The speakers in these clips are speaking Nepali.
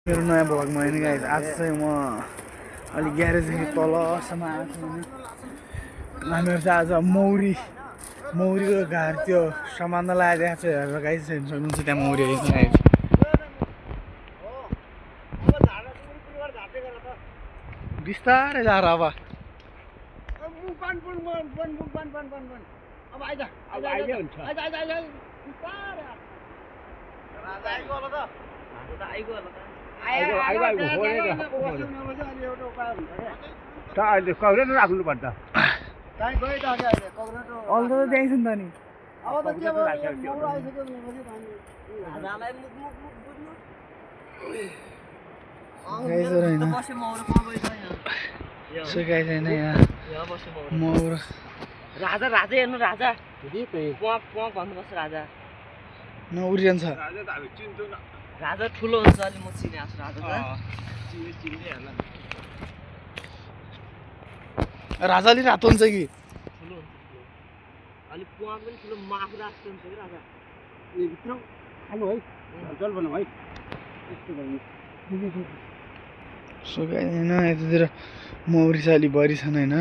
मेरो नयाँ भ्लगमा होइन गाइस, आज चाहिँ म अलि ग्यारेजदेखि तलसम्म आएको छु भने हामीहरू चाहिँ आज मौरीको घर त्यो सामान लगाइदिएको छ हेरेर गाइस हेर्नु सक्नुहुन्छ त्यहाँ मौरी आइन्छ गाइस। बिस्तारै जा अब कौरेर राख्नु पर्छ अन्त त त्यहीँ छ नि त नि राजा राजा हेर्नु राजा भन्नुपर्छ राजा नउरिन्छ राजा ठुलो हुन्छ अलि म चिने आएको राजा राजाले रातो हुन्छ कि ठुलो हुन्छ अलिक प्वाक पनि ठुलो माफु राख्छ हुन्छ कि राजा भित्र खानु है जल बनाऊ है सुकाइँदैन यतातिर मौरी चाहिँ अलिक बढी छन् होइन।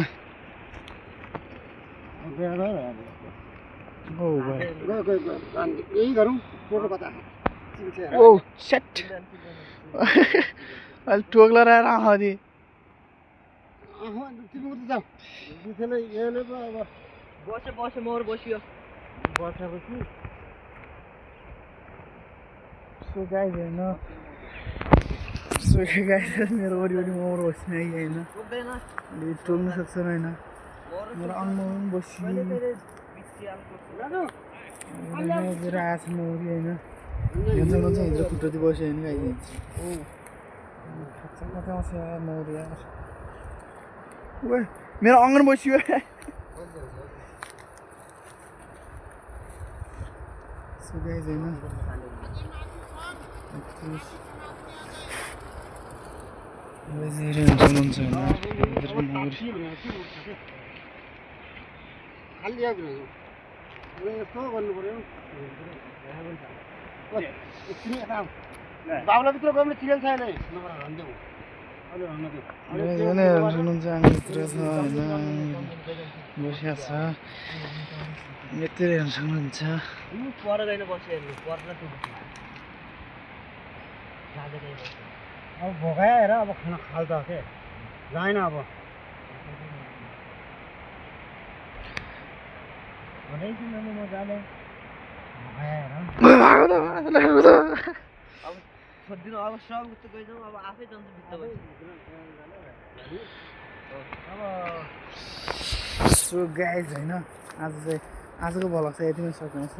यही गरौँ फोटो कता ओ सेट अलिक टोक्ला रहेर आँखादि तिमी उता जाऊ बिचले यसले पो अब बस्यो मोर बस्यो वर्षापछि सुकाइँदैन मेरो वरिपरि मौरो बस्ने होइन अलिक टोक्नु सक्छन् होइन। मेरो अङ्गमा पनि बसिदिनु आएको छ मौरी होइन। हिँड्छ हिजो खुट्टोति बस्यो होइन गाई कता बस्छ मौरी यार मेरो अङ्गन बस्यो सुकाइँदैन हुनुहुन्छ खाली यस्तो गर्नु पर्यो बाबुलाई भित्र गयो भने चिरेल छैन हुनुहुन्छ आङ्ग्लोतिर छ होइन बसिया छ यतिर हेर्नु सक्नुहुन्छ। पर गएर बस्यो हेर्नु पर अब भोगायो हेर अब खाना खाल्छ के जाएन अब मजाले अब छोडिदिनु अब सब उस्तो गइजाउँ अब आफै जान्छ भित्र सो गाइज होइन आजको भ्लग चाहिँ यतिमै सक्नुहुन्छ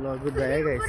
ल गुड बाई गाइज।